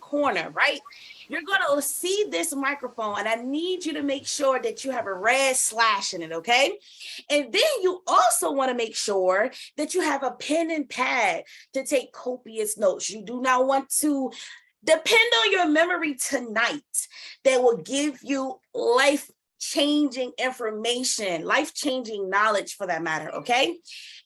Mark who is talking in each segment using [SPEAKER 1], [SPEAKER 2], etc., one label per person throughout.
[SPEAKER 1] corner, right? You're going to see this microphone, and I need you to make sure that you have a red slash in it, okay? And then you also want to make sure that you have a pen and pad to take copious notes. You do not want to depend on your memory tonight that will give you life changing information, life changing knowledge for that matter, okay?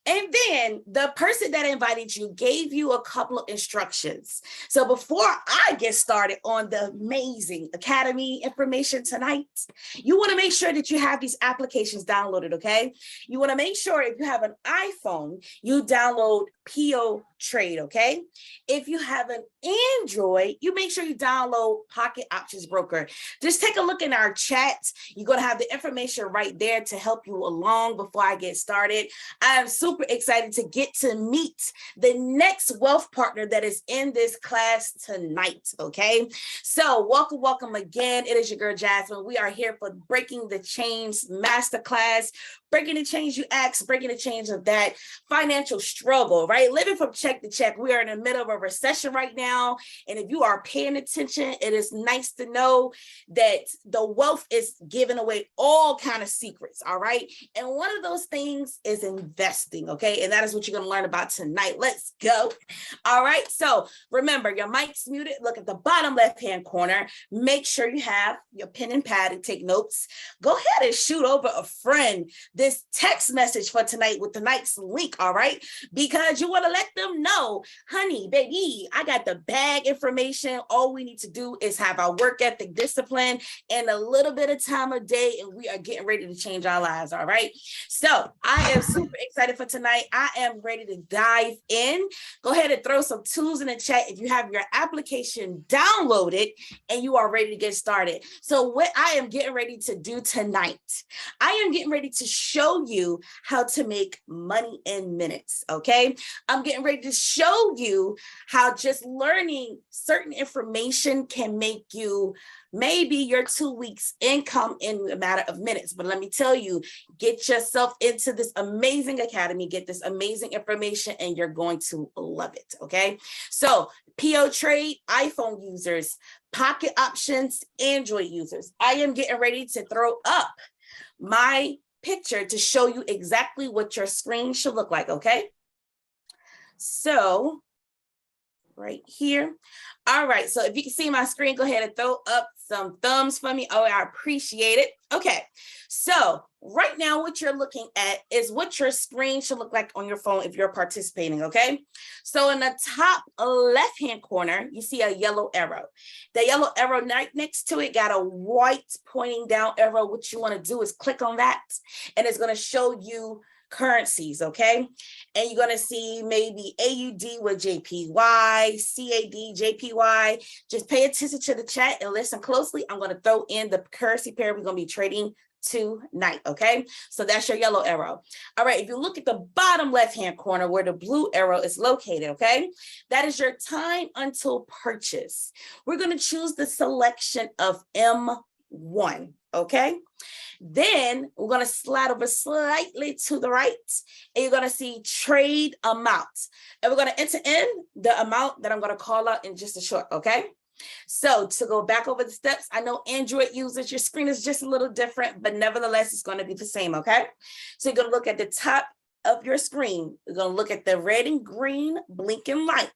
[SPEAKER 1] And then the person that invited you gave you a couple of instructions. So before I get started on the amazing Academy information tonight, you want to make sure that you have these applications downloaded, okay? You want to make sure if you have an iPhone, you download PO Trade, okay? If you have an Android, you make sure you download Pocket Options Broker. Just take a look in our chat. You're going to have the information right there to help you along before I get started. I am super excited to get to meet the next wealth partner that is in this class tonight, okay? So welcome again. It is your girl, Jasmine. We are here for Breaking the Chains Masterclass, breaking the chains you ask, breaking the chains of that financial struggle, right? Living from check to check. We are in the middle of a recession right now. And if you are paying attention, it is nice to know that the wealth is giving away all kind of secrets, all right? And one of those things is investing, okay? And that is what you're going to learn about tonight. Let's go. All right. So remember, your mic's muted. Look at the bottom left-hand corner. Make sure you have your pen and pad and take notes. Go ahead and shoot over a friend this text message for tonight with tonight's link, all right? Because you want to let them know, honey, baby, I got the bag information. All we need to do is have our work ethic, discipline, and a little bit of time a day, and we are getting ready to change our lives, all right? So I am super excited for tonight. I am ready to dive in. Go ahead and throw some tools in the chat if you have your application downloaded and you are ready to get started. So what I am getting ready to do tonight, I am getting ready to show you how to make money in minutes, okay? I'm getting ready to show you how just learning certain information can make you maybe your 2 weeks income in a matter of minutes. But let me tell you, get yourself into this amazing academy, get this amazing information, and you're going to love it, okay? So PO Trade, iPhone users, Pocket Options, Android users. I am getting ready to throw up my picture to show you exactly what your screen should look like, okay? So right here. All right, so if you can see my screen, go ahead and throw up some thumbs for me. Oh, I appreciate it. Okay, so right now what you're looking at is what your screen should look like on your phone if you're participating, okay? So in the top left-hand corner, you see a yellow arrow. The yellow arrow right next to it got a white pointing down arrow. What you want to do is click on that, and it's going to show you currencies, okay? And you're going to see maybe AUD with JPY, CAD, JPY. Just pay attention to the chat and listen closely. I'm going to throw in the currency pair we're going to be trading tonight, okay? So that's your yellow arrow. All right, if you look at the bottom left-hand corner where the blue arrow is located, okay? That is your time until purchase. We're going to choose the selection of M1, okay? Then we're going to slide over slightly to the right, and you're going to see trade amount. And we're going to enter in the amount that I'm going to call out in just a short, okay? So to go back over the steps, I know Android users, your screen is just a little different, but nevertheless, it's going to be the same, okay? So you're going to look at the top of your screen. We're going to look at the red and green blinking light.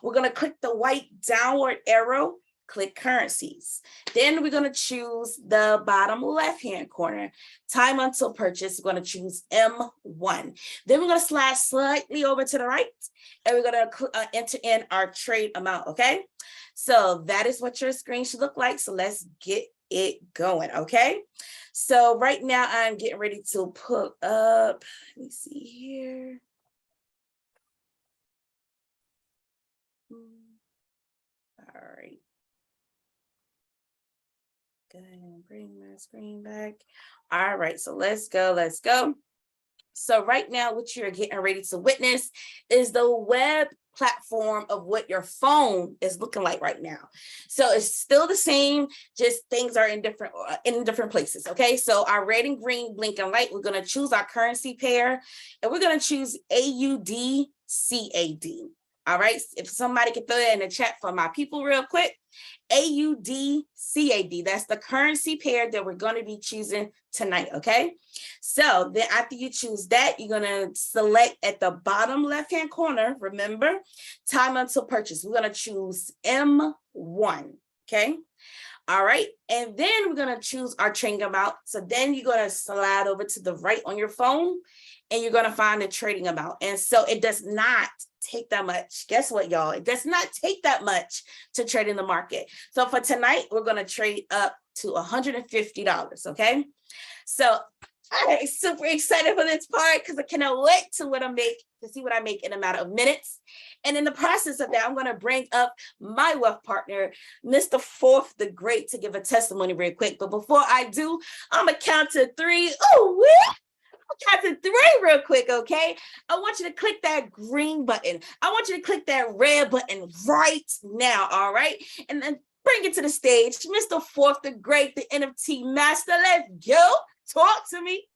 [SPEAKER 1] We're going to click the white downward arrow, click currencies. Then we're going to choose the bottom left-hand corner, time until purchase. We're going to choose M1. Then we're going to slide slightly over to the right, and we're going to enter in our trade amount, okay? So that is what your screen should look like. So let's get it going, okay? So right now I'm getting ready to pull up, let me see here. All right. Go ahead and bring my screen back. All right, so let's go. So right now, what you're getting ready to witness is the web platform of what your phone is looking like right now. So it's still the same, just things are in different places, okay? So our red and green blinking light, we're gonna choose our currency pair, and we're gonna choose AUD CAD. All right. If somebody could throw that in the chat for my people real quick. AUDCAD. That's the currency pair that we're going to be choosing tonight. Okay. So then after you choose that, you're going to select at the bottom left-hand corner, remember, time until purchase. We're going to choose M1. Okay. All right. And then we're going to choose our trading amount. So then you're going to slide over to the right on your phone and you're going to find the trading amount. And so it does not take that much. Guess what, y'all? It does not take that much to trade in the market. So for tonight, we're going to trade up to $150. Okay. So I'm super excited for this part because I cannot wait to see what I make in a matter of minutes. And in the process of that, I'm going to bring up my wealth partner, Mr. Fourth the Great, to give a testimony real quick. But before I do, I'm going to count to three. Oh, I'll count to three real quick, okay? I want you to click that green button. I want you to click that red button right now, all right? And then bring it to the stage, Mr. Fourth the Great, the NFT master. Let's go. Talk to me.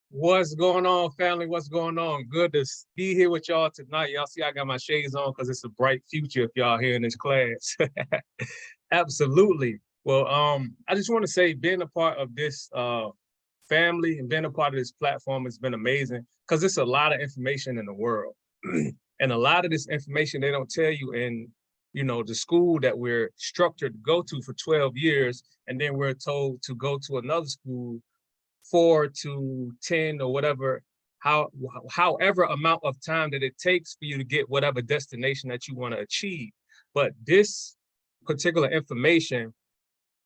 [SPEAKER 2] What's going on, family? What's going on? Good to be here with y'all tonight. Y'all see I got my shades on because it's a bright future if y'all here in this class. Absolutely. Well, I just want to say being a part of this family and being a part of this platform has been amazing because it's a lot of information in the world. And a lot of this information they don't tell you in, you know, the school that we're structured to go to for 12 years. And then we're told to go to another school 4 to 10 or whatever, however amount of time that it takes for you to get whatever destination that you want to achieve. But this particular information,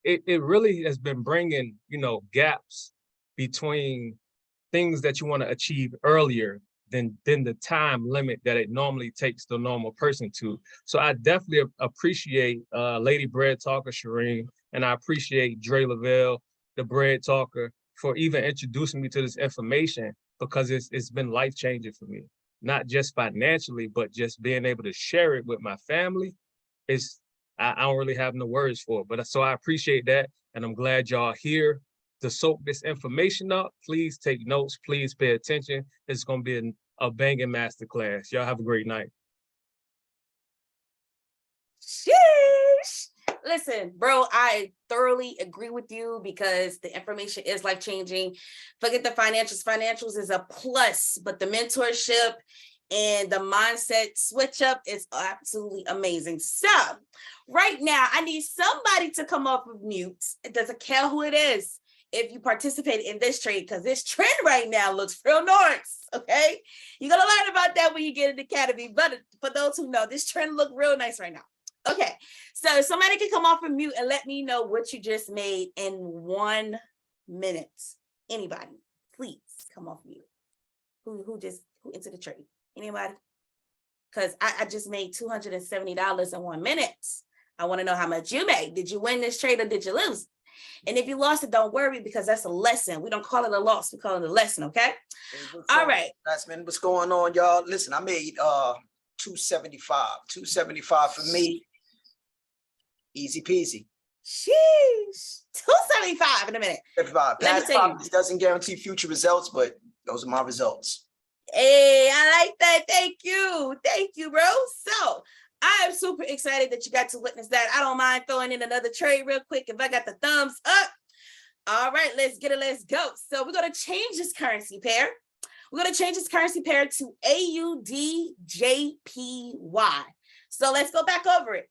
[SPEAKER 2] it really has been bringing, you know, gaps between things that you want to achieve earlier than the time limit that it normally takes the normal person to. So I definitely appreciate Lady Bread Talker Shireen, and I appreciate Dre Lavelle, the Bread Talker, for even introducing me to this information because it's been life-changing for me, not just financially, but just being able to share it with my family. I don't really have no words for it, but so I appreciate that. And I'm glad y'all here to soak this information up. Please take notes, please pay attention. It's gonna be a banging masterclass. Y'all have a great night.
[SPEAKER 1] Sheesh. Listen, bro, I thoroughly agree with you because the information is life-changing. Forget the financials. Financials is a plus, but the mentorship and the mindset switch up is absolutely amazing. So right now, I need somebody to come off of mute. It doesn't care who it is. If you participate in this trade, because this trend right now looks real nice, okay? You're going to learn about that when you get in the academy. But for those who know, this trend look real nice right now. Okay, so somebody can come off of mute and let me know what you just made in 1 minute. Anybody, please come off mute. Who entered the trade? Anybody? Because I just made $270 in 1 minute. I want to know how much you made. Did you win this trade or did you lose? And if you lost it, don't worry because that's a lesson. We don't call it a loss. We call it a lesson, okay? All right.
[SPEAKER 3] What's going on, y'all? Listen, I made $275. $275 for me. Easy peasy.
[SPEAKER 1] Sheesh. $275 in a minute.
[SPEAKER 3] Past profits doesn't guarantee future results, but those are my results.
[SPEAKER 1] Hey, I like that. Thank you. Thank you, bro. So I am super excited that you got to witness that. I don't mind throwing in another trade real quick if I got the thumbs up. All right, let's get it. Let's go. So we're going to change this currency pair. We're going to change this currency pair to AUDJPY. So let's go back over it.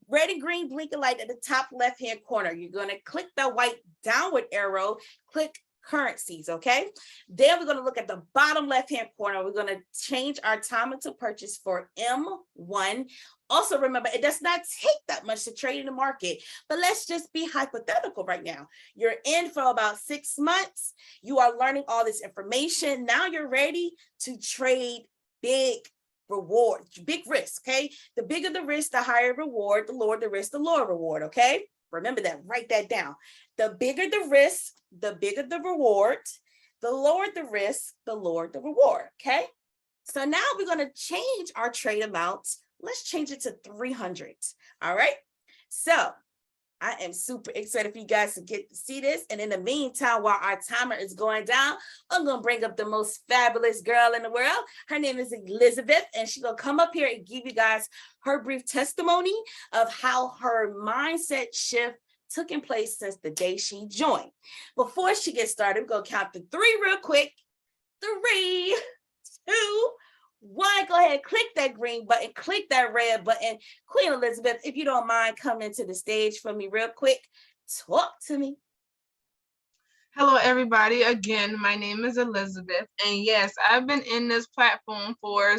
[SPEAKER 1] Red and green blinking light at the top left-hand corner. You're going to click the white downward arrow, click currencies, okay? Then we're going to look at the bottom left-hand corner. We're going to change our time until purchase for M1. Also, remember, it does not take that much to trade in the market, but let's just be hypothetical right now. You're in for about 6 months. You are learning all this information. Now you're ready to trade big reward, big risk, okay? The bigger the risk, the higher reward, the lower the risk, the lower reward, okay? Remember that, write that down. The bigger the risk, the bigger the reward, the lower the risk, the lower the reward, okay? So now we're gonna change our trade amounts. Let's change it to 300, all right? So I am super excited for you guys to get to see this. And in the meantime, while our timer is going down, I'm going to bring up the most fabulous girl in the world. Her name is Elizabeth, and she's going to come up here and give you guys her brief testimony of how her mindset shift took in place since the day she joined. Before she gets started, we're going to count to 3 real quick. 3, 2, 1. Go ahead, click that green button, click that red button. Queen Elizabeth, if you don't mind coming to the stage for me real quick, talk to me.
[SPEAKER 4] Hello, everybody. Again, my name is Elizabeth. And yes, I've been in this platform for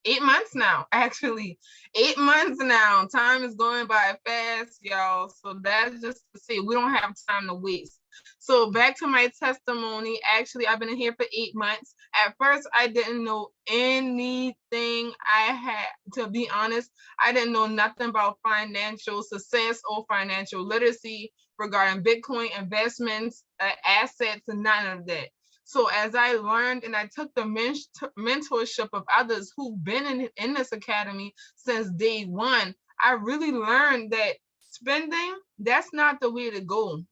[SPEAKER 4] 8 months now, actually. 8 months now. Time is going by fast, y'all. So that's just to say, we don't have time to waste. So back to my testimony. Actually, I've been in here for 8 months. At first, I didn't know anything. To be honest, I didn't know nothing about financial success or financial literacy regarding Bitcoin investments, assets, and none of that. So as I learned and I took the mentorship of others who've been in this academy since day one, I really learned that spending, that's not the way to go.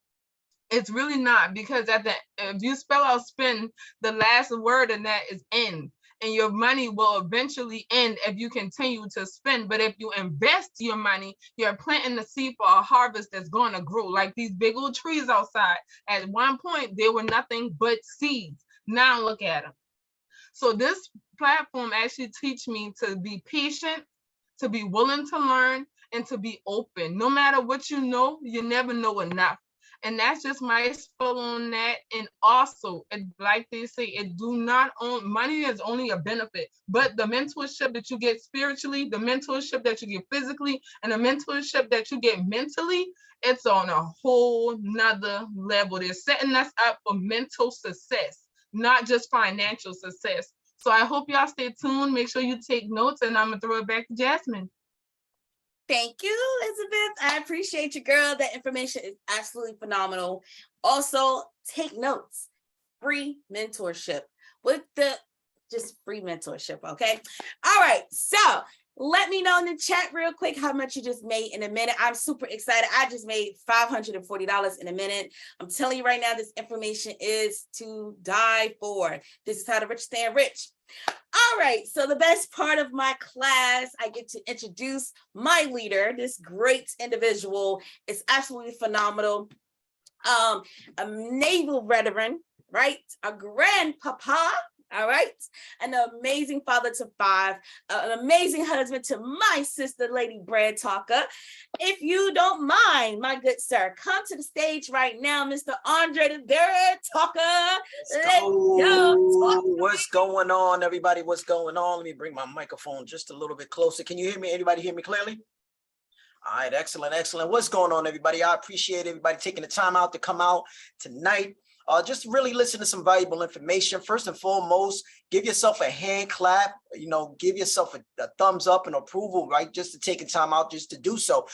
[SPEAKER 4] It's really not, because if you spell out spend, the last word in that is end. And your money will eventually end if you continue to spend. But if you invest your money, you're planting the seed for a harvest that's going to grow. Like these big old trees outside. At one point, they were nothing but seeds. Now look at them. So this platform actually teach me to be patient, to be willing to learn, and to be open. No matter what you know, you never know enough. And that's just my spill on that. And also, like they say, money is only a benefit, but the mentorship that you get spiritually, the mentorship that you get physically, and the mentorship that you get mentally, it's on a whole nother level. They're setting us up for mental success, not just financial success. So I hope y'all stay tuned. Make sure you take notes, and I'm gonna throw it back to Jasmine.
[SPEAKER 1] Thank you, Elizabeth. I appreciate you, girl. That information is absolutely phenomenal. Also, take notes. Free mentorship just free mentorship, okay? All right, so let me know in the chat real quick how much you just made in a minute. I'm super excited. I just made $540 in a minute. I'm telling you right now, this information is to die for. This is how the rich stay rich. All right, so the best part of my class, I get to introduce my leader, this great individual. It's absolutely phenomenal. A naval veteran, right? A grandpapa, all right? An amazing father to 5, an amazing husband to my sister, Lady Bread Talker. If you don't mind, my good sir, come to the stage right now, Mr. Andre the Bread Talker.
[SPEAKER 3] Let's go. What's going on, everybody? What's going on? Let me bring my microphone just a little bit closer. Can you hear me? Anybody hear me clearly? All right, excellent, excellent. What's going on, everybody? I appreciate everybody taking the time out to come out tonight. Just really listen to some valuable information. First and foremost, give yourself a hand clap, give yourself a thumbs up and approval, right? Just to take time out just to do so.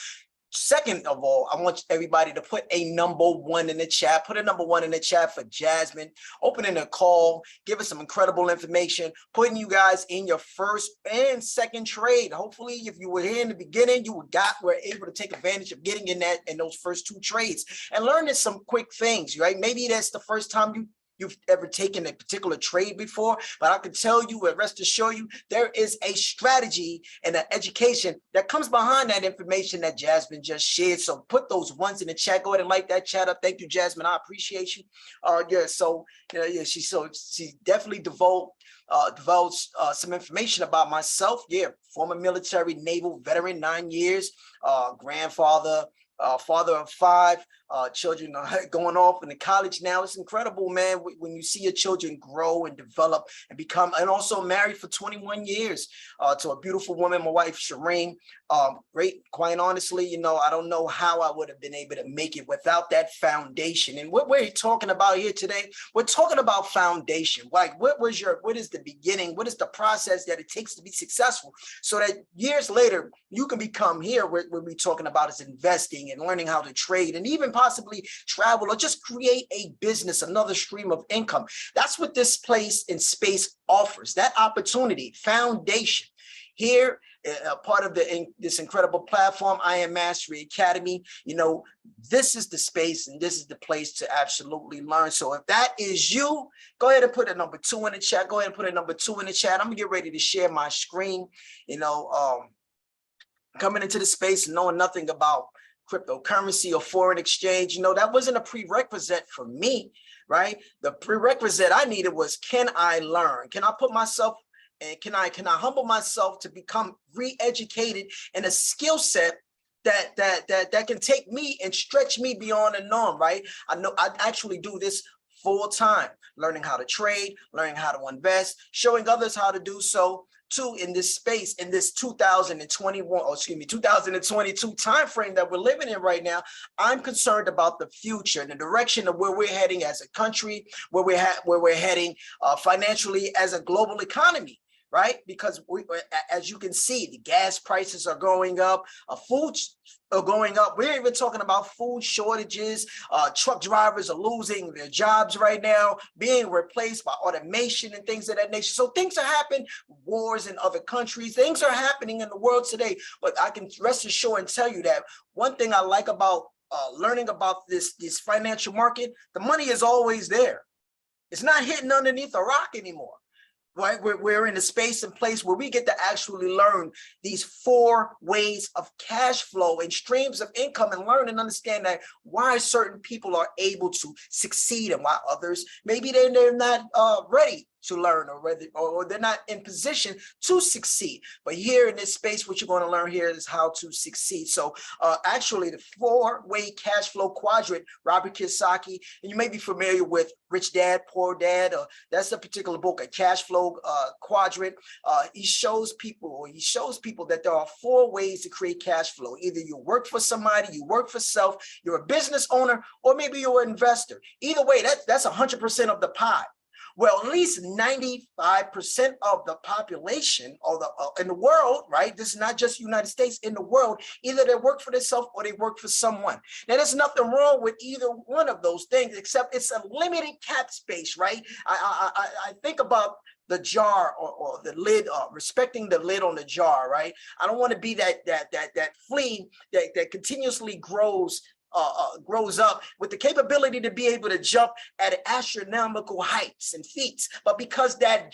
[SPEAKER 3] Second of all, I want everybody to put a number 1 in the chat. Put a number 1 in the chat for Jasmine. Opening a call, give us some incredible information, putting you guys in your first and second trade. Hopefully, if you were here in the beginning, you were able to take advantage of getting in those first 2 trades and learning some quick things, right? Maybe that's the first time you've ever taken a particular trade before, but I can tell you and rest assured you, there is a strategy and an education that comes behind that information that Jasmine just shared. So put those ones in the chat. Go ahead and light that chat up. Thank you, Jasmine. I appreciate you. She definitely divulged some information about myself. Yeah, former military naval veteran, 9 years, grandfather, father of 5, children are going off into college now. It's incredible, man, when you see your children grow and develop and become, and also married for 21 years to a beautiful woman, my wife, Shireen. Great, quite honestly, I don't know how I would have been able to make it without that foundation. And what we're talking about here today, we're talking about foundation. Like, what is the beginning? What is the process that it takes to be successful so that years later you can become here? What we're talking about is investing and learning how to trade and even possibly travel or just create a business, another stream of income. That's what this place and space offers, that opportunity, foundation. here, part of this incredible platform, I Am Mastery Academy. You know, this is the space and this is the place to absolutely learn. So if that is you, go ahead and put a number 2 in the chat. Go ahead and put a number 2 in the chat. I'm gonna get ready to share my screen. You know, coming into the space and knowing nothing about cryptocurrency or foreign exchange, you know, that wasn't a prerequisite for me, right? The prerequisite I needed was, can I learn? Can I put myself and can I humble myself to become re-educated in a skill set that can take me and stretch me beyond the norm, right? I know I actually do this full time, learning how to trade, learning how to invest, showing others how to do so too in this space, in this 2022 timeframe that we're living in right now. I'm concerned about the future and the direction of where we're heading as a country, where we're heading financially as a global economy. Right? Because as you can see, the gas prices are going up, foods are going up. We're even talking about food shortages. Truck drivers are losing their jobs right now, being replaced by automation and things of that nature. So things are happening, wars in other countries, things are happening in the world today. But I can rest assured and tell you that one thing I like about learning about this financial market, the money is always there. It's not hidden underneath a rock anymore. Right, we're in a space and place where we get to actually learn these 4 ways of cash flow and streams of income, and learn and understand that why certain people are able to succeed and why others, maybe they're not ready to learn, or they're not in position to succeed. But here in this space, what you're going to learn here is how to succeed. So actually the 4-way cash flow quadrant, Robert Kiyosaki, and you may be familiar with Rich Dad, Poor Dad, that's a particular book, a cash flow quadrant. He shows people that there are 4 ways to create cash flow. Either you work for somebody, you work for self, you're a business owner, or maybe you're an investor. Either way, that's 100% of the pie. Well, at least 95% of the population in the world, right? This is not just United States, in the world, either they work for themselves or they work for someone. Now, there's nothing wrong with either one of those things, except it's a limited cap space, right? I think about the jar or the lid, respecting the lid on the jar, right? I don't want to be that flea that continuously grows up with the capability to be able to jump at astronomical heights and feats. But because that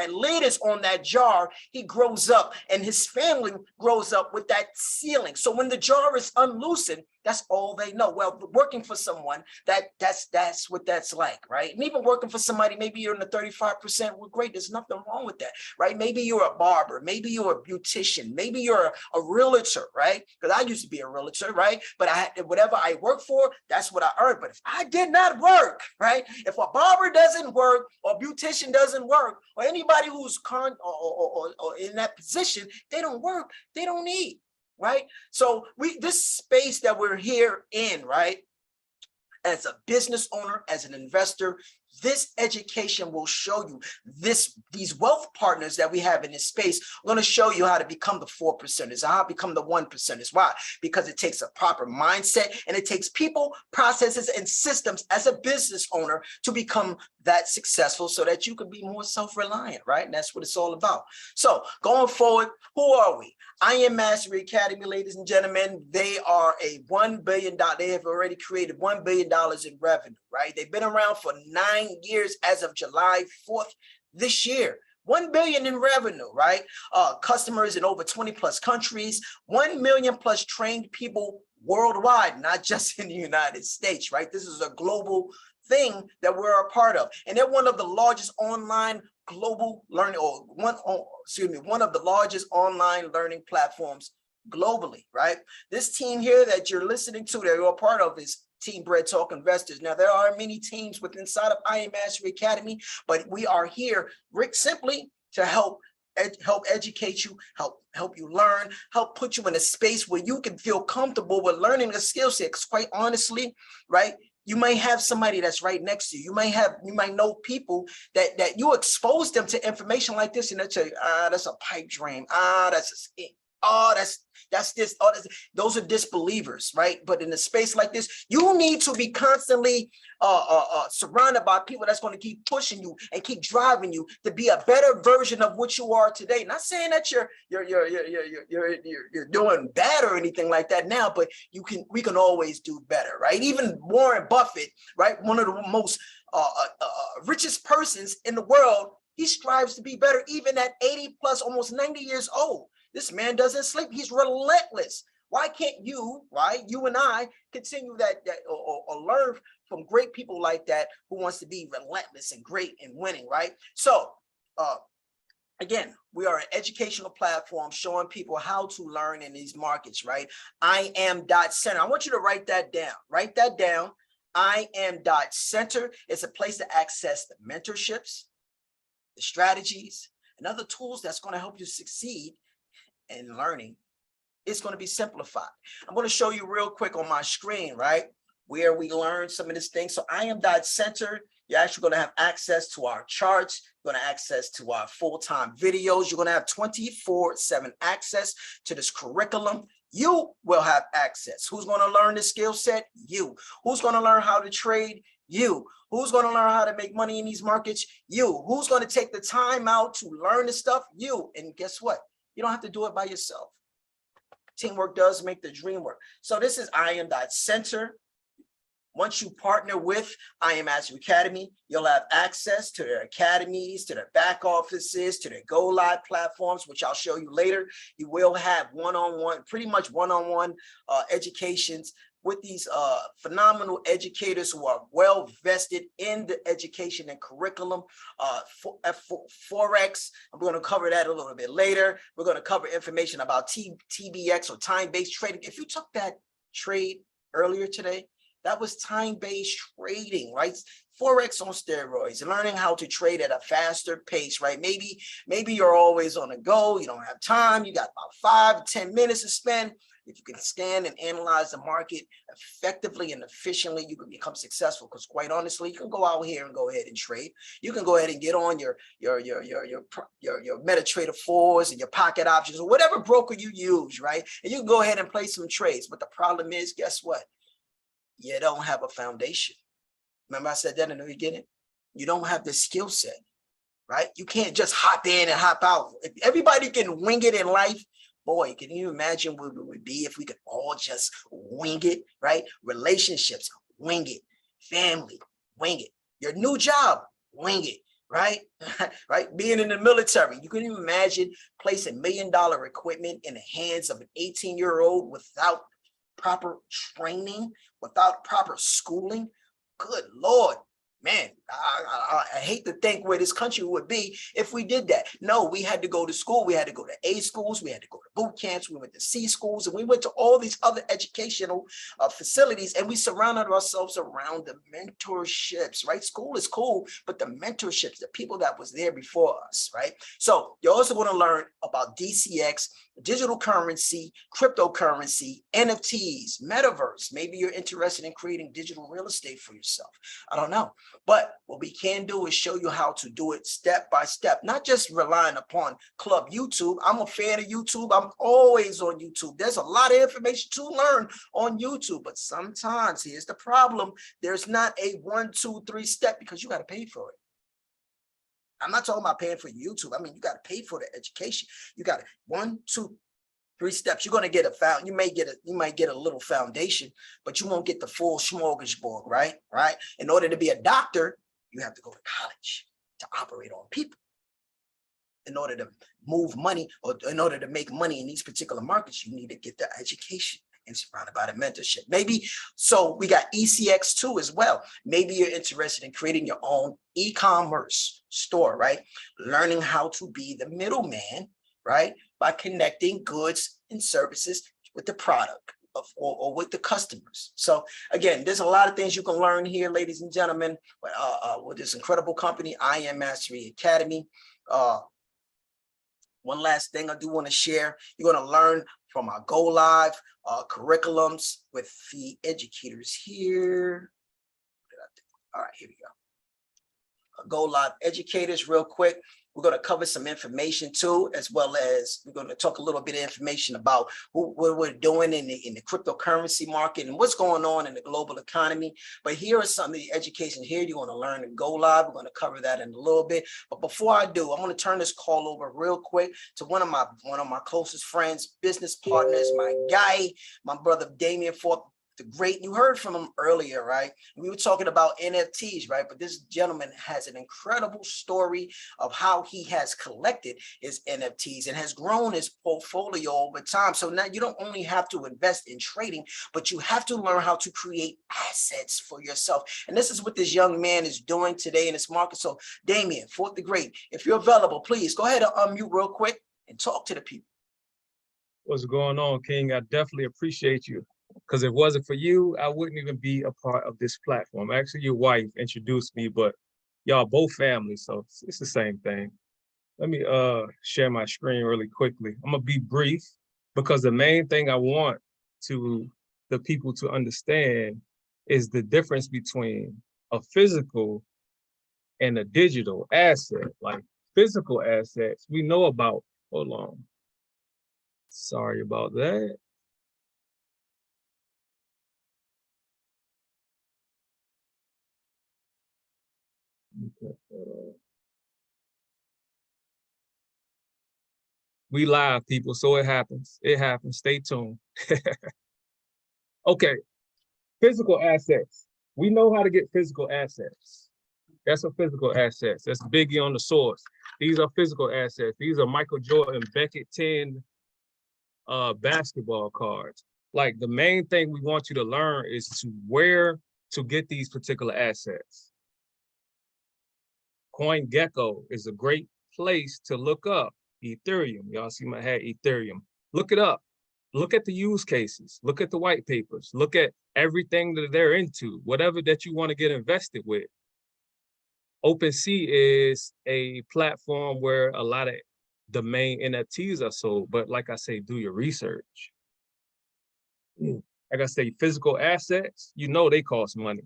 [SPEAKER 3] lid is on that jar, he grows up and his family grows up with that ceiling. So when the jar is unloosened, that's all they know. Well, working for someone, that's what that's like, right? And even working for somebody, maybe you're in the 35%, well, great, there's nothing wrong with that, right? Maybe you're a barber, maybe you're a beautician, maybe you're a realtor, right? Because I used to be a realtor, right? But whatever I work for, that's what I earned. But if I did not work, right? If a barber doesn't work, or a beautician doesn't work, or anybody who's or in that position, they don't work, they don't eat. Right? So this space that we're here in, right? As a business owner, as an investor, this education will show you these wealth partners that we have in this space. We're going to show you how to become the 4%ers, how to become the 1%ers. Why? Because it takes a proper mindset and it takes people, processes, and systems as a business owner to become that successful so that you can be more self-reliant, right? And that's what it's all about. So going forward, who are we? I Am Mastery Academy, ladies and gentlemen. They are a $1 billion. They have already created $1 billion in revenue, right? They've been around for 9 years as of July 4th this year. 1 billion in revenue, right? Customers in over 20 plus countries, 1 million plus trained people worldwide, not just in the United States, right? This is a global thing that we're a part of. And they're one of the largest online global learning, one of the largest online learning platforms globally, right? This team here that you're listening to, that you're a part of, is Team Bread Talk Investors. Now, there are many teams within inside of I Am Mastery Academy, but we are here, Rick, simply to help educate you, help you learn, help put you in a space where you can feel comfortable with learning a skill set. Because quite honestly, right, you might have somebody that's right next to you. You might know people that you expose them to information like this, and they'll tell you, that's a pipe dream. That's a scam. oh, that's this, oh, those are disbelievers, right? But in a space like this, you need to be constantly surrounded by people that's going to keep pushing you and keep driving you to be a better version of what you are today. Not saying that you're doing bad or anything like that now, but we can always do better, right? Even Warren Buffett, right, one of the most richest persons in the world, he strives to be better even at 80 plus, almost 90 years old. This man doesn't sleep. He's relentless. Why can't you, right, you and I, continue that or learn from great people like that who wants to be relentless and great and winning, right? So again, we are an educational platform showing people how to learn in these markets, right? IAM.center. I want you to write that down. Write that down. IAM.center is a place to access the mentorships, the strategies, and other tools that's going to help you succeed in learning. It's going to be simplified. I'm going to show you real quick on my screen, right, where we learn some of this things. So IAM.center, you're actually going to have access to our charts. You're going to have access to our full-time videos. You're going to have 24/7 access to this curriculum. You will have access. Who's going to learn this skill set? You. Who's going to learn how to trade? You. Who's going to learn how to make money in these markets? You. Who's going to take the time out to learn this stuff? You. And guess what? You don't have to do it by yourself. Teamwork does make the dream work. So this is IAM.center. Once you partner with I Am Mastery Academy, you'll have access to their academies, to their back offices, to their Go Live platforms, which I'll show you later. You will have one-on-one, pretty much one-on-one educations with these phenomenal educators who are well vested in the education and curriculum. Forex, I'm going to cover that a little bit later. We're going to cover information about TBX or time-based trading. If you took that trade earlier today, that was time-based trading, right? Forex on steroids, learning how to trade at a faster pace, right? Maybe you're always on the go. You don't have time. You got about 5 to 10 minutes to spend. If you can scan and analyze the market effectively and efficiently, you can become successful. Because quite honestly, you can go out here and go ahead and trade. You can go ahead and get on your MetaTrader 4s and your pocket options or whatever broker you use, right? And you can go ahead and play some trades. But the problem is, guess what? You don't have a foundation. Remember I said that in the beginning? You don't have the skill set, right? You can't just hop in and hop out. If everybody can wing it in life, boy, can you imagine what it would be if we could all just wing it, right? Relationships, wing it. Family, wing it. Your new job, wing it, right? Right? Being in the military, you can imagine placing $1 million equipment in the hands of an 18-year-old without proper training, without proper schooling. Good Lord, man, I hate to think where this country would be if we did that. No, we had to go to school. We had to go to A schools. We had to go to boot camps. We went to C schools, and we went to all these other educational facilities, and we surrounded ourselves around the mentorships, right? School is cool, but the mentorships, the people that was there before us, right? So you're also going to learn about DCX, digital currency, cryptocurrency, NFTs, metaverse. Maybe you're interested in creating digital real estate for yourself. I don't know. But what we can do is show you how to do it step by step, not just relying upon Club YouTube. I'm a fan of YouTube. I'm always on YouTube. There's a lot of information to learn on YouTube, but sometimes here's the problem. There's not a 1, 2, 3 step because you got to pay for it. I'm not talking about paying for YouTube. I mean, you got to pay for the education. You got 1, 2, 3 steps. You're going to get you might get a little foundation, but you won't get the full smorgasbord, right? Right. In order to be a doctor, you have to go to college to operate on people. In order to move money or in order to make money in these particular markets, you need to get the education and surrounded by the mentorship. Maybe, so we got ECX2 as well. Maybe you're interested in creating your own e-commerce store, right? Learning how to be the middleman, right? By connecting goods and services with the product or with the customers. So again, there's a lot of things you can learn here, ladies and gentlemen, with this incredible company, I Am Mastery Academy. One last thing I do want to share, you're going to learn from our Go Live curriculums with the educators here. All right, here we go. Go Live educators real quick. We're going to cover some information too, as well as we're going to talk a little bit of information about what we're doing in the cryptocurrency market and what's going on in the global economy. But here are some of the education here you want to learn and go live. We're going to cover that in a little bit. But before I do, I'm going to turn this call over real quick to one of my closest friends, business partners, my guy, my brother Damian Forth, the great. You heard from him earlier, right? We were talking about NFTs, right? But this gentleman has an incredible story of how he has collected his NFTs and has grown his portfolio over time. So now you don't only have to invest in trading, but you have to learn how to create assets for yourself. And this is what this young man is doing today in this market. So Damian Forth the Great, if you're available, please go ahead and unmute real quick and talk to the people.
[SPEAKER 2] What's going on, King? I definitely appreciate you. Because if it wasn't for you, I wouldn't even be a part of this platform. Actually, your wife introduced me, but y'all both family, so it's the same thing. Let me share my screen really quickly. I'm gonna be brief because the main thing I want to the people to understand is the difference between a physical and a digital asset. Like physical assets, we know about, hold on. Sorry about that. We live, people, so it happens. It happens. Stay tuned. Okay, physical assets. We know how to get physical assets. That's a physical assets. That's Biggie on the source. These are physical assets. These are Michael Jordan, Beckett 10 basketball cards. Like the main thing we want you to learn is to where to get these particular assets. CoinGecko is a great place to look up Ethereum. Y'all see my hat, Ethereum. Look it up. Look at the use cases. Look at the white papers. Look at everything that they're into, whatever that you want to get invested with. OpenSea is a platform where a lot of the main NFTs are sold. But like I say, do your research. Like I say, physical assets, you know they cost money.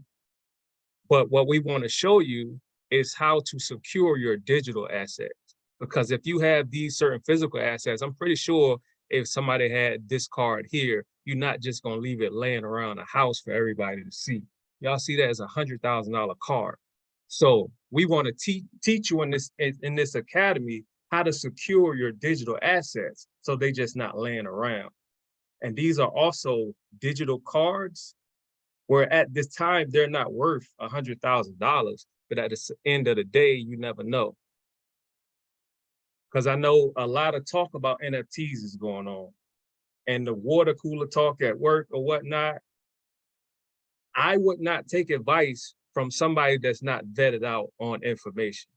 [SPEAKER 2] But what we want to show you is how to secure your digital assets. Because if you have these certain physical assets, I'm pretty sure if somebody had this card here, you're not just going to leave it laying around the house for everybody to see. Y'all see that as $100,000 card. So we want to teach you in this academy how to secure your digital assets so they just not laying around. And these are also digital cards where at this time, they're not worth $100,000, but at the end of the day, you never know. Because I know a lot of talk about NFTs is going on and the water cooler talk at work or whatnot. I would not take advice from somebody that's not vetted out on information.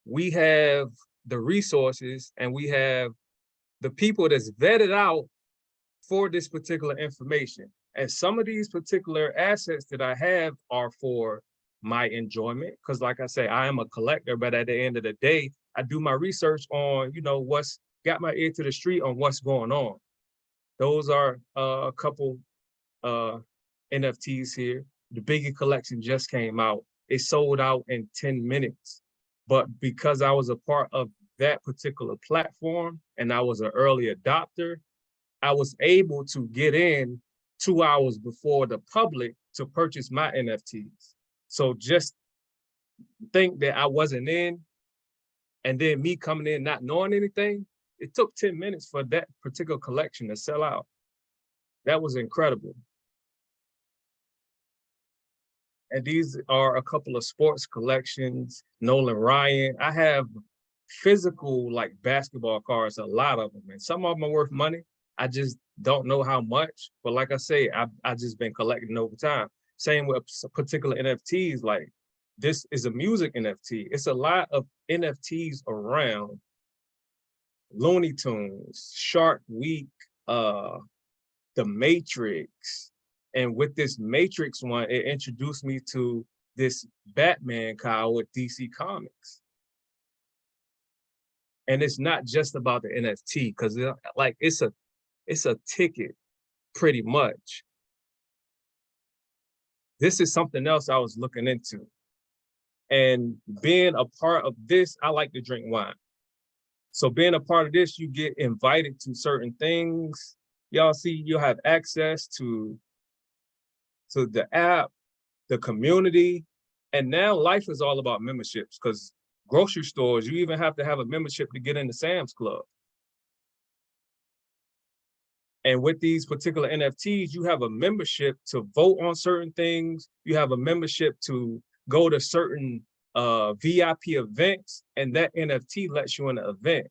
[SPEAKER 2] We have the resources and we have the people that's vetted out for this particular information. And some of these particular assets that I have are for my enjoyment. Because like I say, I am a collector, but at the end of the day, I do my research on, what's got my ear to the street on what's going on. Those are a couple NFTs here. The Biggie collection just came out. It sold out in 10 minutes. But because I was a part of that particular platform and I was an early adopter, I was able to get in 2 hours before the public to purchase my NFTs. So just think that I wasn't in, and then me coming in not knowing anything, it took 10 minutes for that particular collection to sell out. That was incredible. And these are a couple of sports collections, Nolan Ryan. I have physical like basketball cards, a lot of them, and some of them are worth money. I just don't know how much, but like I say, I've just been collecting over time. Same with particular NFTs, like this is a music NFT. It's a lot of NFTs around. Looney Tunes, Shark Week, The Matrix. And with this Matrix one, it introduced me to this Batman card with DC Comics. And it's not just about the NFT, because it's a ticket, pretty much. This is something else I was looking into. And being a part of this, I like to drink wine. So being a part of this, you get invited to certain things. Y'all see, you'll have access to the app, the community, and now life is all about memberships, because grocery stores, you even have to have a membership to get into Sam's Club. And with these particular NFTs, you have a membership to vote on certain things. You have a membership to go to certain VIP events, and that NFT lets you in the event.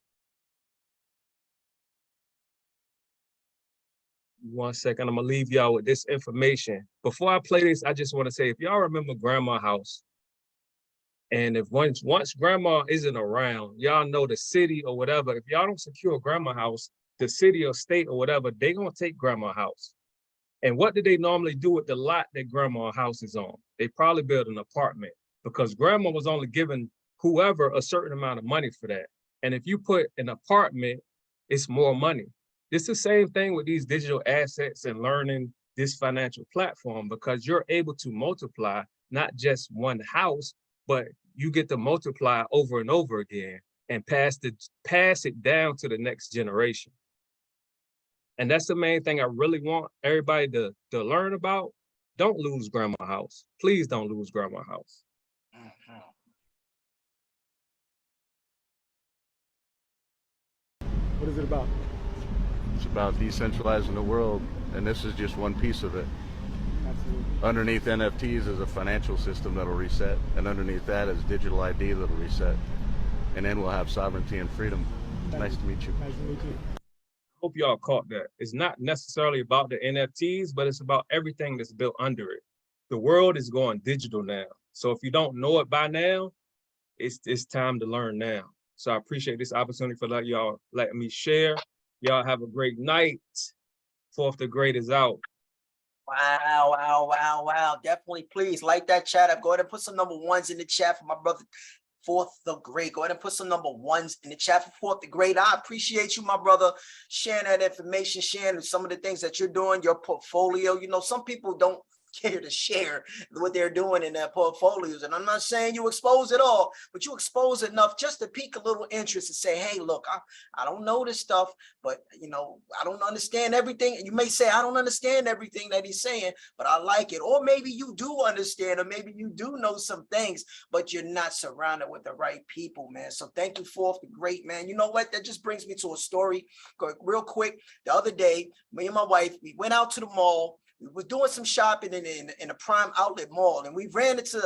[SPEAKER 2] 1 second, I'm gonna leave y'all with this information. Before I play this, I just wanna say, if y'all remember Grandma House, and if once Grandma isn't around, y'all know the city or whatever, if y'all don't secure Grandma House, the city or state or whatever, they gonna take Grandma House. And what do they normally do with the lot that Grandma House is on? They probably build an apartment, because Grandma was only giving whoever a certain amount of money for that. And if you put an apartment, it's more money. It's the same thing with these digital assets and learning this financial platform, because you're able to multiply not just one house, but you get to multiply over and over again and pass it down to the next generation. And that's the main thing I really want everybody to learn about. Don't lose Grandma House. Please don't lose Grandma House.
[SPEAKER 5] What is it about?
[SPEAKER 6] It's about decentralizing the world, and this is just one piece of it.
[SPEAKER 5] Absolutely.
[SPEAKER 6] Underneath NFTs is a financial system that'll reset, and underneath that is digital ID that'll reset. And then we'll have sovereignty and freedom. Nice to meet you.
[SPEAKER 5] Nice to meet you.
[SPEAKER 2] Hope y'all caught that. It's not necessarily about the NFTs, but it's about everything that's built under it. The world is going digital now. So if you don't know it by now, it's time to learn now. So I appreciate this opportunity for letting me share. Y'all have a great night. 4th the Great is out.
[SPEAKER 3] Wow, wow, wow, wow. Definitely, please like that chat up. Go ahead and put some number ones in the chat for my brother, 4th the Great. Go ahead and put some number ones in the chat for 4th the Great. I appreciate you, my brother, sharing that information, sharing some of the things that you're doing, your portfolio. You know, some people don't care to share what they're doing in their portfolios. And I'm not saying you expose it all, but you expose enough just to pique a little interest and say, hey, look, I don't know this stuff, but you know, I don't understand everything. You may say, I don't understand everything that he's saying, but I like it. Or maybe you do understand, or maybe you do know some things, but you're not surrounded with the right people, man. So thank you, 4th the Great, man. You know what? That just brings me to a story real quick. The other day, me and my wife, we went out to the mall. We were doing some shopping in a prime outlet mall, and we ran into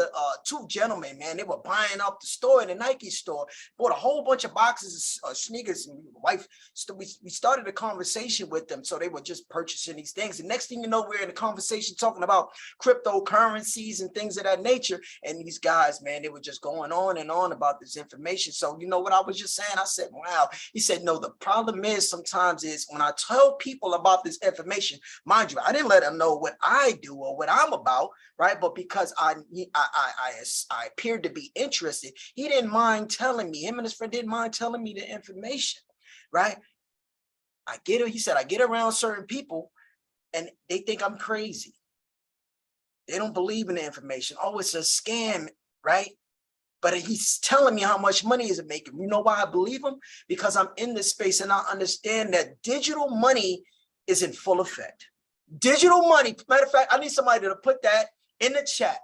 [SPEAKER 3] 2 gentlemen, man. They were buying up the store in the Nike store, bought a whole bunch of boxes of sneakers, and my wife, we started a conversation with them. So they were just purchasing these things. And next thing you know, we're in a conversation talking about cryptocurrencies and things of that nature. And these guys, man, they were just going on and on about this information. So you know what I was just saying? I said, wow. He said, no, the problem is sometimes is when I tell people about this information, mind you, I didn't let them know what I do or what I'm about, right? But because I appeared to be interested, he didn't mind telling me, him and his friend didn't mind telling me the information, right? I get it. He said, I get around certain people and they think I'm crazy. They don't believe in the information. Oh, it's a scam, right? But he's telling me how much money is it making. You know why I believe him? Because I'm in this space and I understand that digital money is in full effect. Digital money, matter of fact, I need somebody to put that in the chat.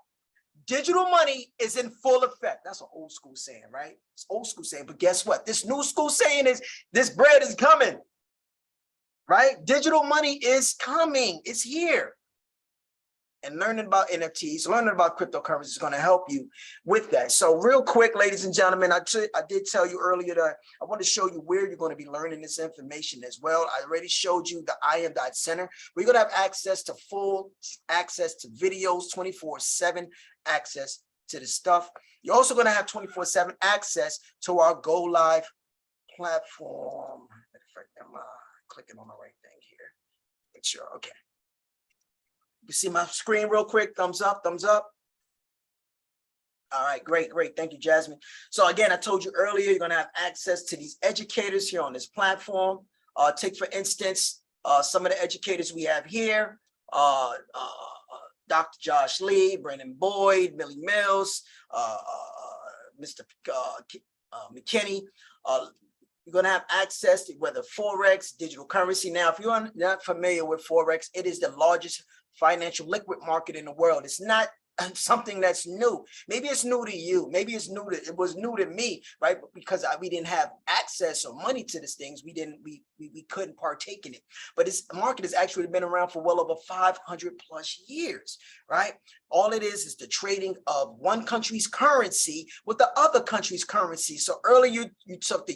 [SPEAKER 3] Digital money is in full effect. That's an old school saying, right? It's old school saying, but guess what? This new school saying is this bread is coming, right? Digital money is coming, it's here. And learning about NFTs, learning about cryptocurrency is going to help you with that. So real quick, ladies and gentlemen, I did tell you earlier that I want to show you where you're going to be learning this information as well. I already showed you the IM.Center. We're going to have access to full access to videos, 24/7 access to the stuff. You're also going to have 24/7 access to our Go Live platform. I'm clicking on the right thing here. Make sure, okay. You see my screen real quick, thumbs up, thumbs up. All right, great, great. Thank you, Jasmine. So again, I told you earlier, you're gonna have access to these educators here on this platform. Take for instance, some of the educators we have here, Dr. Josh Lee, Brandon Boyd, Millie Mills, Mr. McKinney, You're going to have access to whether Forex, digital currency. Now, if you're not familiar with Forex, it is the largest financial liquid market in the world. It's not something that's new. Maybe it's new to you. Maybe it was new to me, right? Because we didn't have access or money to these things. We couldn't partake in it. But this market has actually been around for well over 500 plus years, right? All it is the trading of one country's currency with the other country's currency. So earlier you took the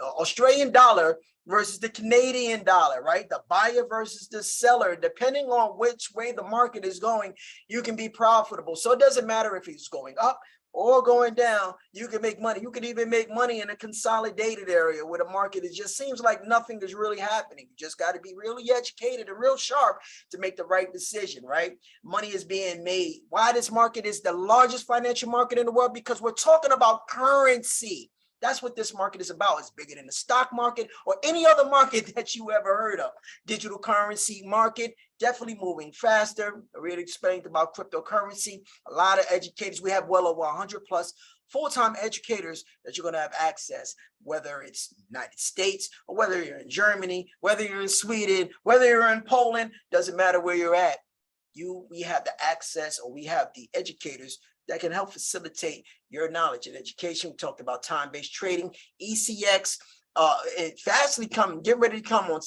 [SPEAKER 3] Australian dollar versus the Canadian dollar, right? The buyer versus the seller. Depending on which way the market is going, you can be profitable. So it doesn't matter if it's going up or going down, you can make money. You can even make money in a consolidated area where the market, it just seems like nothing is really happening. You just got to be really educated and real sharp to make the right decision, right? Money is being made. Why this market is the largest financial market in the world? Because we're talking about currency. That's what this market is about. It's bigger than the stock market or any other market that you ever heard of. Digital currency market, definitely moving faster. I really explained about cryptocurrency. A lot of educators. We have well over 100 plus full-time educators that you're going to have access, whether it's United States or whether you're in Germany, whether you're in Sweden, whether you're in Poland, doesn't matter where you're at. We have the access, or we have the educators that can help facilitate your knowledge and education. We talked about time-based trading, ECX. It fastly get ready to come on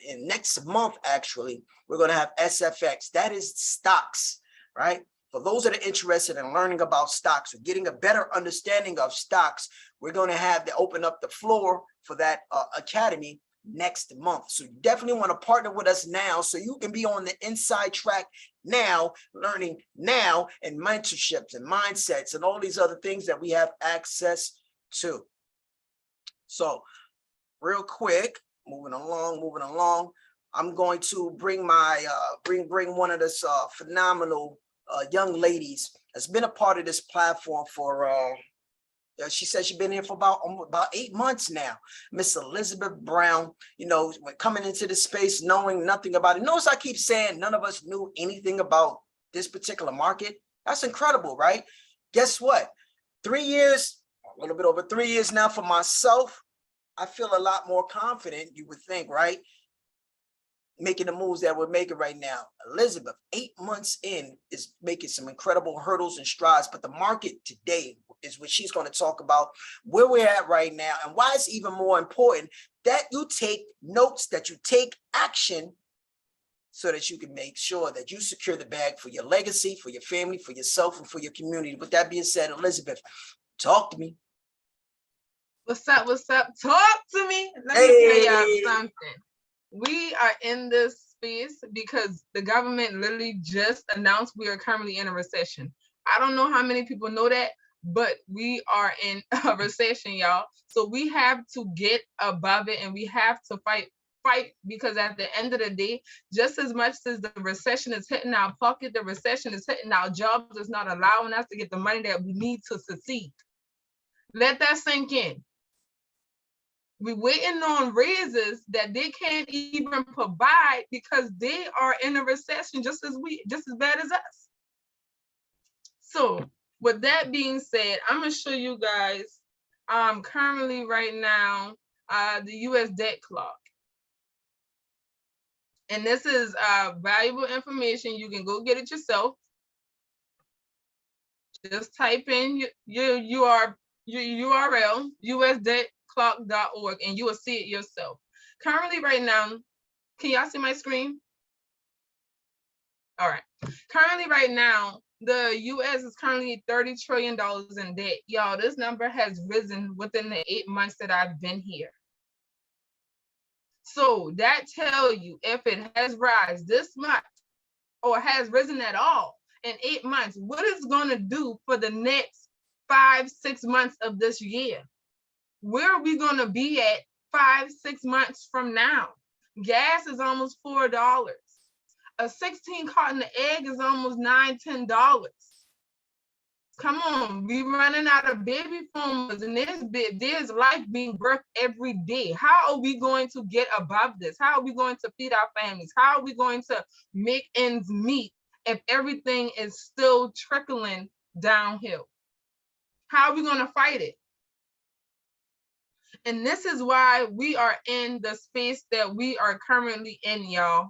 [SPEAKER 3] in next month. Actually, we're going to have SFX. That is stocks, right? For those that are interested in learning about stocks or getting a better understanding of stocks, we're going to have to open up the floor for that academy next month. So you definitely want to partner with us now so you can be on the inside track now, learning now, and mentorships and mindsets and all these other things that we have access to. So real quick, moving along, I'm going to bring my bring one of this phenomenal young ladies that's been a part of this platform for she said she's been here for about 8 months now. Miss Elizabeth Brown, when coming into this space, knowing nothing about it. Notice I keep saying none of us knew anything about this particular market. That's incredible, right? Guess what? 3 years, a little bit over 3 years now for myself, I feel a lot more confident, you would think, right? Making the moves that we're making right now. Elizabeth, 8 months in, is making some incredible hurdles and strides, but the market today is what she's going to talk about, where we're at right now, and why it's even more important that you take notes, that you take action, so that you can make sure that you secure the bag for your legacy, for your family, for yourself, and for your community. With that being said, Elizabeth, talk to me.
[SPEAKER 4] What's up? Talk to me. Let me tell y'all something. We are in this space because the government literally just announced we are currently in a recession. I don't know how many people know that, but we are in a recession, y'all. So we have to get above it, and we have to fight, because at the end of the day, just as much as the recession is hitting our pocket, the recession is hitting our jobs. It's not allowing us to get the money that we need to succeed. Let that sink in. We're waiting on raises that they can't even provide because they are in a recession just as bad as us. So with that being said, I'm gonna show you guys currently right now the US debt clock. And this is valuable information. You can go get it yourself. Just type in your URL, usdebtclock.org, and you will see it yourself. Currently right now, can y'all see my screen? All right. Currently right now, the US is currently $30 trillion in debt. Y'all, this number has risen within the 8 months that I've been here. So that tells you if it has risen this much or has risen at all in 8 months, what it's going to do for the next 5-6 months of this year. Where are we going to be at 5-6 months from now? Gas is almost $4. A 16 carton of egg is almost $9-10. Come on, we running out of baby formulas, and there's life being birthed every day. How are we going to get above this? How are we going to feed our families? How are we going to make ends meet if everything is still trickling downhill? How are we going to fight it? And this is why we are in the space that we are currently in, y'all.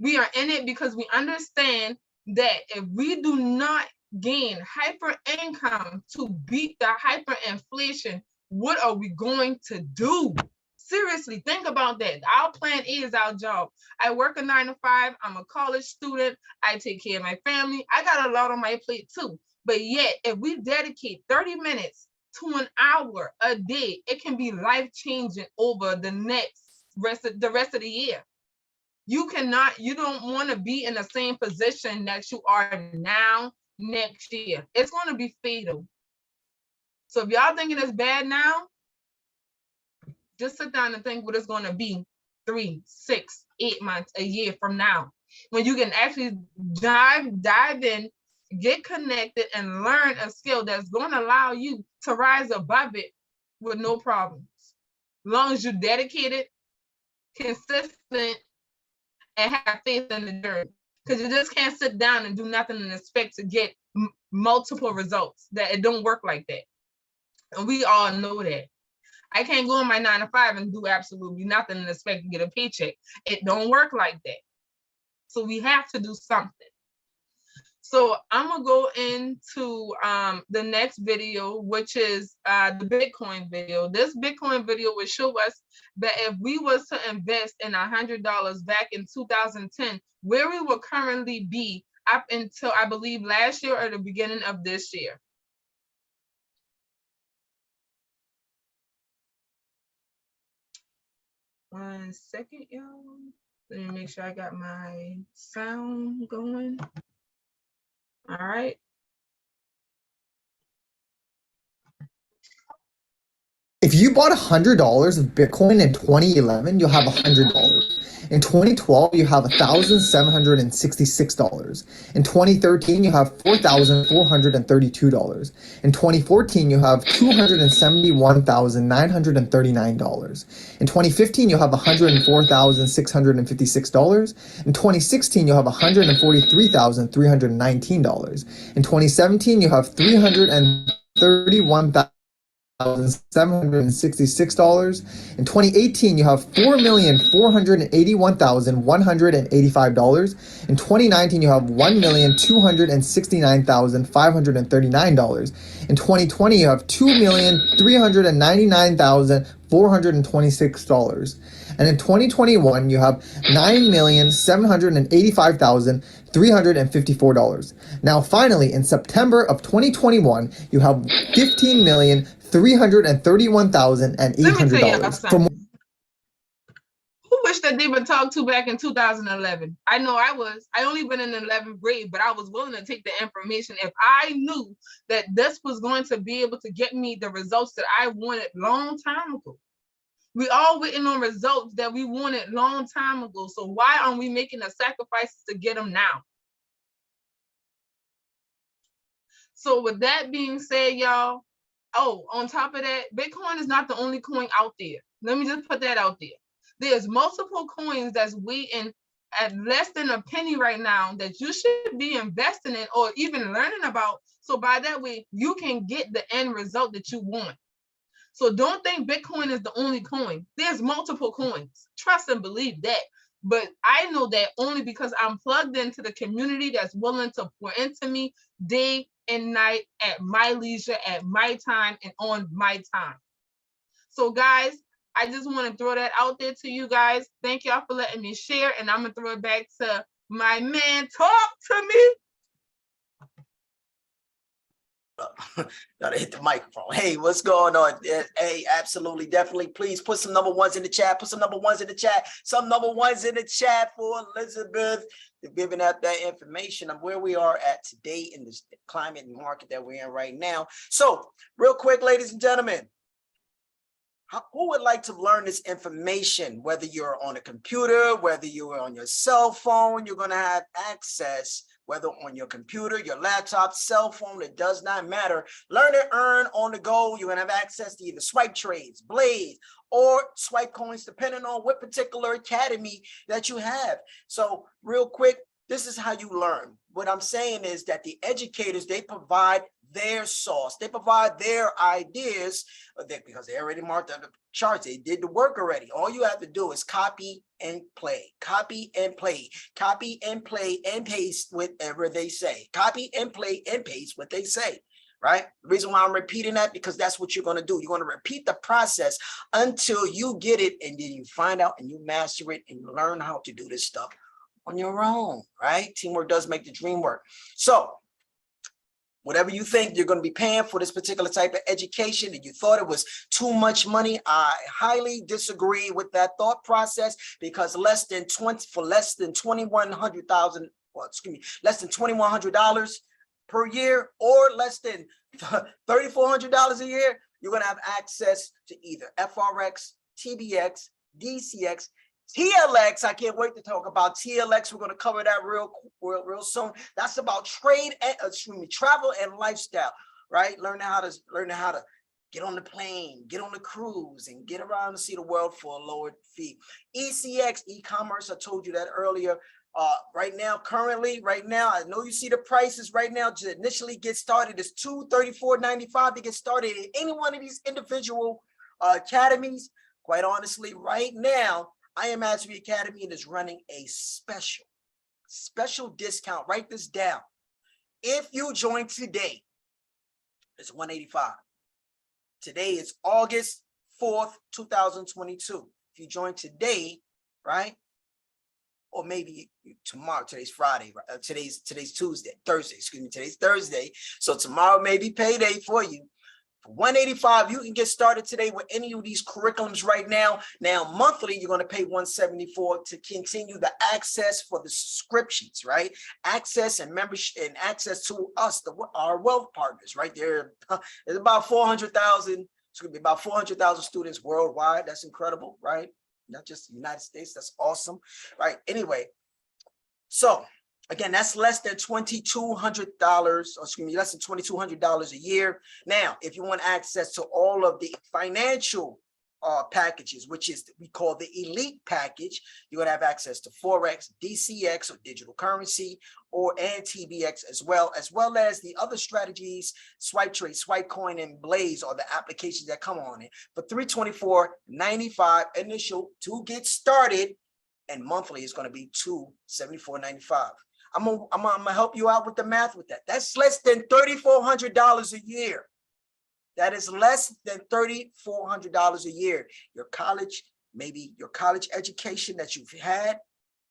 [SPEAKER 4] We are in it because we understand that if we do not gain hyper income to beat the hyperinflation, what are we going to do? Seriously, think about that. Our plan A is our job. I work a 9 to 5. I'm a college student. I take care of my family. I got a lot on my plate too. But yet, if we dedicate 30 minutes to an hour a day, it can be life-changing over the rest of the year. You don't want to be in the same position that you are now next year. It's going to be fatal. So if y'all thinking it's bad now, just sit down and think what it's going to be 3, 6, 8 months, a year from now, when you can actually dive in, get connected, and learn a skill that's going to allow you to rise above it with no problems. As long as you're dedicated, consistent, and have faith in the journey. Because you just can't sit down and do nothing and expect to get multiple results. That it don't work like that. And we all know that. I can't go in my 9 to 5 and do absolutely nothing and expect to get a paycheck. It don't work like that. So we have to do something. So I'm gonna go into the next video, which is the Bitcoin video. This Bitcoin video will show us that if we was to invest in $100 back in 2010, where we would currently be up until, I believe, last year or the beginning of this year. One second, y'all. Let me make sure I got my sound going. All right.
[SPEAKER 5] If you bought $100 of Bitcoin in 2011, you'll have $100. In 2012, you have $1,766. In 2013, you have $4,432. In 2014, you have $271,939. In 2015, you'll have $104,656. In 2016, you'll have $143,319. In 2017, you have $331,766. In 2018, you have $4,481,185. In 2019, you have $1,269,539. In 2020, you have $2,399,426. And in 2021, you have $9,785,354. Now, finally, in September of 2021, you have $15,331,800.
[SPEAKER 4] Who wish that they would talk to back in 2011? I know I was. I only been in 11th grade, but I was willing to take the information if I knew that this was going to be able to get me the results that I wanted long time ago. We all waiting on results that we wanted long time ago. So why aren't we making the sacrifices to get them now? So with that being said, y'all, on top of that, Bitcoin is not the only coin out there. Let me just put that out there. There's multiple coins that's waiting at less than a penny right now that you should be investing in or even learning about. So by that way, you can get the end result that you want. So don't think Bitcoin is the only coin. There's multiple coins. Trust and believe that. But I know that only because I'm plugged into the community that's willing to pour into me day and night at my leisure, at my time, and on my time. So guys, I just want to throw that out there to you guys. Thank y'all for letting me share. And I'm going to throw it back to my man. Talk to me.
[SPEAKER 3] Gotta hit the microphone. Hey, what's going on? Hey, absolutely, definitely. Please put some number ones in the chat. Put some number ones in the chat. Some number ones in the chat for Elizabeth. They're giving out that information of where we are at today in this climate and market that we're in right now. So, real quick, ladies and gentlemen, who would like to learn this information? Whether you're on a computer, whether you're on your cell phone, you're going to have access. Whether on your computer, your laptop, cell phone, it does not matter. Learn and earn on the go. You're going to have access to either swipe trades, blades, or swipe coins, depending on what particular academy that you have. So real quick, this is how you learn. What I'm saying is that the educators, they provide their sauce. They provide their ideas because they already marked up the charts. They did the work already. All you have to do is copy and play, copy and play, copy and play and paste whatever they say. Copy and play and paste what they say. Right? The reason why I'm repeating that, because that's what you're going to do. You're going to repeat the process until you get it, and then you find out and you master it and you learn how to do this stuff on your own, right? Teamwork does make the dream work. So whatever you think you're going to be paying for this particular type of education and you thought it was too much money, I highly disagree with that thought process, because less than $2,100,000, well, excuse me, less than $2,100 per year, or less than $3,400 a year, you're going to have access to either FRX, TBX, DCX, TLX. I can't wait to talk about TLX. We're going to cover that real soon. That's about travel and lifestyle, right? Learning how to get on the plane, get on the cruise, and get around to see the world for a lower fee. ECX, e-commerce, I told you that earlier. Right now, I know you see the prices right now to initially get started. It's $234.95 to get started in any one of these individual academies. Quite honestly, right now, I Am Mastery Academy is running a special discount. Write this down. If you join today, it's $185. Today is August 4th, 2022. If you join today, right? Or maybe tomorrow, today's Friday, today's Thursday, excuse me, today's Thursday. So tomorrow may be payday for you. For $185, you can get started today with any of these curriculums right now. Now, monthly, you're going to pay $174 to continue the access for the subscriptions, right? Access and membership and access to us, our wealth partners, right? There's about 400,000, it's going to be about 400,000 students worldwide. That's incredible, right? Not just the United States. That's awesome, right? Anyway, so again, that's less than $2,200, less than $2,200 a year. Now, if you want access to all of the financial packages, which is we call the elite package, you're gonna have access to Forex, DCX or digital currency, and TBX as well as the other strategies, Swipe Trade, Swipe Coin, and Blaze are the applications that come on it. For $324.95 initial to get started, and monthly is going to be $274.95. I'm gonna help you out with the math with that. That's less than $3,400 a year. That is less than $3,400 a year. Your college, maybe your college education that you've had,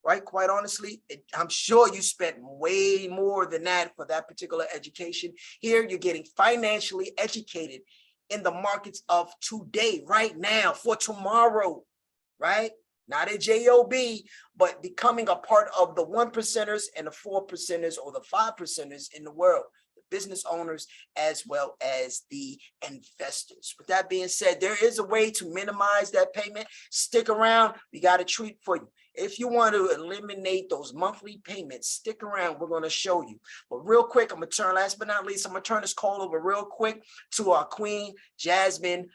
[SPEAKER 3] right? Quite honestly, I'm sure you spent way more than that for that particular education. Here, you're getting financially educated in the markets of today, right now, for tomorrow, right? Not a job, but becoming a part of the 1%ers and the 4%ers or the 5%ers in the world, the business owners, as well as the investors. With that being said, there is a way to minimize that payment. Stick around. We got a treat for you. If you want to eliminate those monthly payments, stick around. We're going to show you. But real quick, last but not least, I'm going to turn this call over real quick to our queen, Jasmine.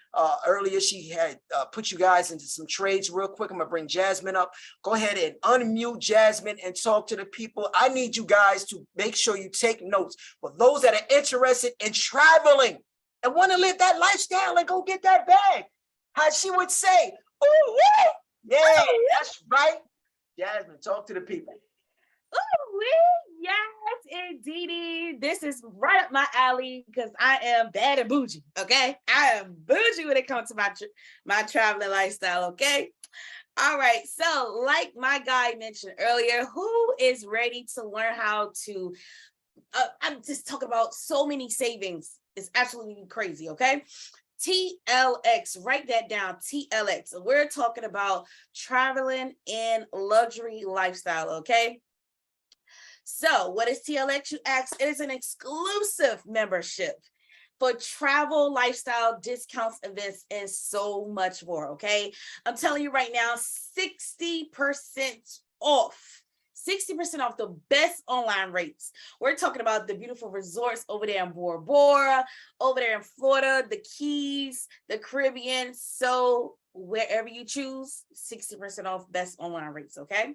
[SPEAKER 3] Earlier, she had put you guys into some trades real quick. I'm going to bring Jasmine up. Go ahead and unmute Jasmine and talk to the people. I need you guys to make sure you take notes. For those that are interested in traveling and want to live that lifestyle and go get that bag, how she would say, ooh, woo! Yeah, that's right. Jasmine, talk to the people.
[SPEAKER 1] Ooh, yes, indeed. This is right up my alley because I am bad and bougie, okay? I am bougie when it comes to my traveling lifestyle, okay? All right, so like my guy mentioned earlier, who is ready to learn how to, I'm just talking about so many savings. It's absolutely crazy, okay? TLX, write that down, TLX. We're talking about traveling in luxury lifestyle, okay? So what is TLX, you ask? It is an exclusive membership for travel, lifestyle, discounts, events, and so much more, okay? I'm telling you right now, 60% off. 60% off the best online rates. We're talking about the beautiful resorts over there in Bora Bora, over there in Florida, the Keys, the Caribbean, so wherever you choose, 60% off best online rates, okay?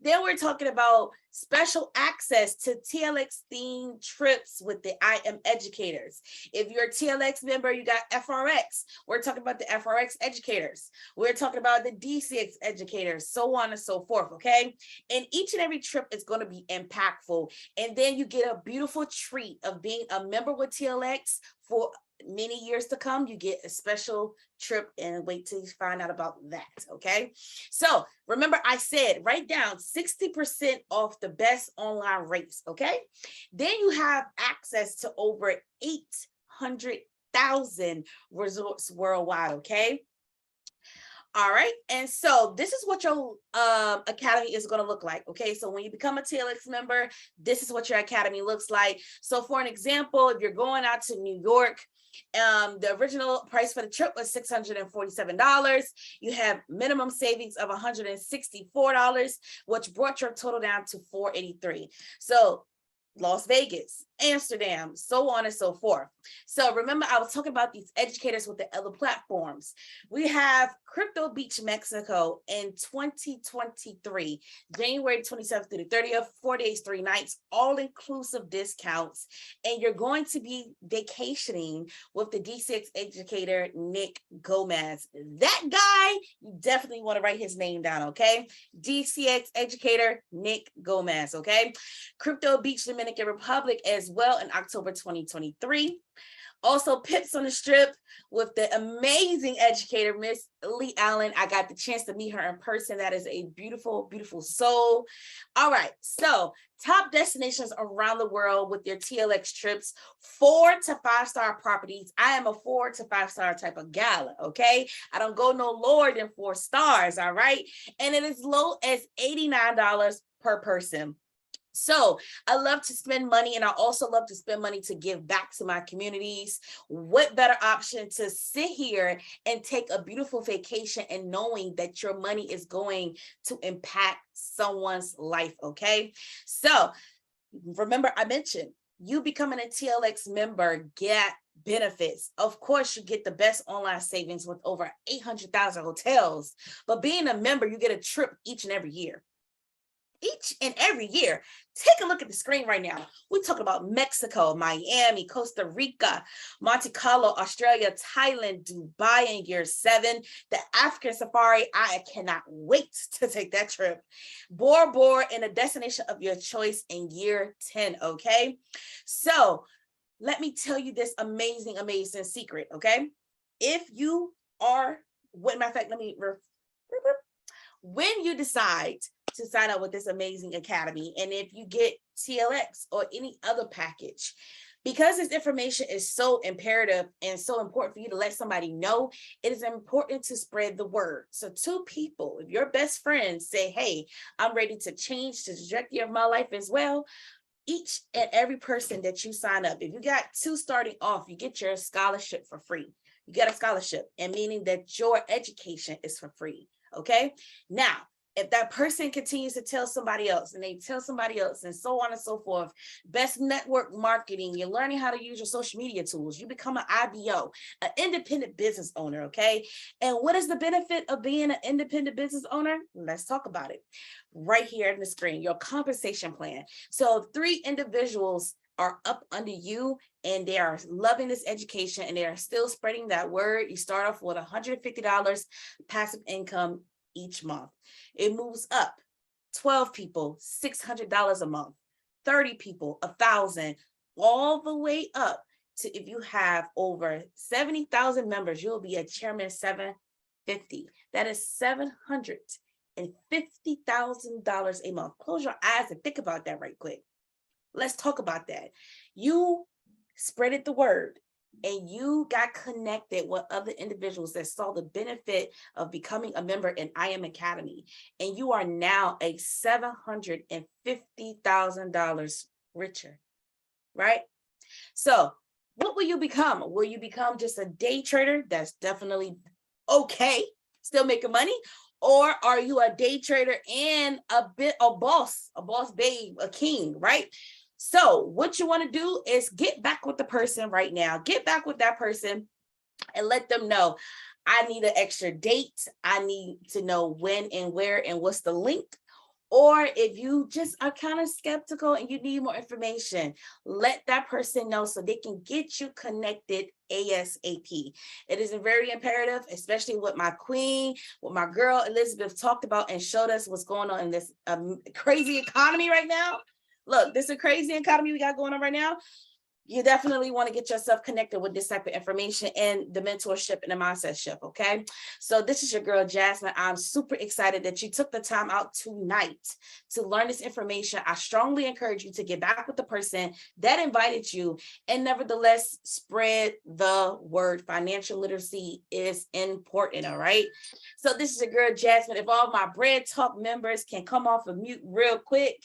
[SPEAKER 1] Then we're talking about special access to TLX themed trips with the I Am educators. If you're a TLX member, you got FRX. We're talking about the FRX educators. We're talking about the DCX educators, so on and so forth, okay? And each and every trip is going to be impactful. And then you get a beautiful treat of being a member with TLX for many years to come. You get a special trip, and wait till you find out about that, okay? So remember, I said write down 60% off the best online rates, okay? Then you have access to over 800,000 resorts worldwide, okay? All right, and so this is what your academy is going to look like, okay? So when you become a TLX member, this is what your academy looks like. So for an example, if you're going out to New York, the original price for the trip was $647. You have minimum savings of $164, which brought your total down to $483. So Las Vegas, Amsterdam, so on and so forth. So remember, I was talking about these educators with the other platforms. We have Crypto Beach, Mexico in 2023, January 27th through the 30th, 4 days, 3 nights, all-inclusive discounts. And you're going to be vacationing with the D6 educator, Nick Gomez. That guy, you definitely want to write his name down, okay? DCX educator, Nick Gomez, okay? Crypto Beach, Dominican Republic as well in October 2023. Also, Pips on the Strip with the amazing educator, Miss Lee Allen. I got the chance to meet her in person. That is a beautiful, beautiful soul. All right, so top destinations around the world with your TLX trips, 4 to 5 star properties. I am a 4 to 5 star type of gala, okay? I don't go no lower than 4 stars, all right? And it is low as $89 per person. So I love to spend money, and I also love to spend money to give back to my communities. What better option to sit here and take a beautiful vacation and knowing that your money is going to impact someone's life, okay? So remember, I mentioned you becoming a TLX member get benefits. Of course, you get the best online savings with over 800,000 hotels, but being a member, you get a trip each and every year. Each and every year. Take a look at the screen right now. We're talking about Mexico, Miami, Costa Rica, Monte Carlo, Australia, Thailand, Dubai in year 7. The African safari, I cannot wait to take that trip. Bora Bora in a destination of your choice in year 10, okay? So let me tell you this amazing, amazing secret, okay? If you are, matter of fact, when you decide to sign up with this amazing academy, and if you get TLX or any other package, because this information is so imperative and so important for you to let somebody know, it is important to spread the word. So 2 people, if your best friends say, hey, I'm ready to change the trajectory of my life as well, each and every person that you sign up, if you got 2 starting off, you get your scholarship for free. You get a scholarship, and meaning that your education is for free, okay? Now, if that person continues to tell somebody else, and they tell somebody else, and so on and so forth, best network marketing, you're learning how to use your social media tools, you become an IBO, an independent business owner, okay? And what is the benefit of being an independent business owner? Let's talk about it. Right here on the screen, your compensation plan. So 3 individuals are up under you, and they are loving this education, and they are still spreading that word. You start off with $150 passive income each month. It moves up. 12 people, $600 a month. 30 people, $1,000, all the way up to, if you have over 70,000 members, you'll be a chairman 750. That is $750,000 a month. Close your eyes and think about that right quick. Let's talk about that. You spreaded the word, and you got connected with other individuals that saw the benefit of becoming a member in I Am Academy, and you are now a $750,000 richer, right? So what will you become? Will you become just a day trader? That's definitely okay, still making money. Or are you a day trader and a boss babe, a king, right? So what you want to do is get back with the person right now. Get back with that person and let them know, I need an extra date. I need to know when and where and what's the link. Or if you just are kind of skeptical and you need more information, let that person know so they can get you connected ASAP. It is very imperative, especially what my queen, what my girl Elizabeth talked about and showed us what's going on in this crazy economy right now. Look, this is a crazy economy we got going on right now. You definitely want to get yourself connected with this type of information and the mentorship and the mindset shift, okay? So this is your girl, Jasmine. I'm super excited that you took the time out tonight to learn this information. I strongly encourage you to get back with the person that invited you and nevertheless spread the word. Financial literacy is important, all right? So this is your girl, Jasmine. If all my Bread Talk members can come off of mute real quick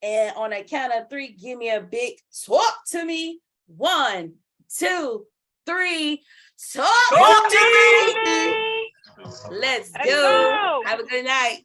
[SPEAKER 1] and on a count of 3, give me a big talk to me. 1, 2, 3. Talk to me. Let's go. Have a good night.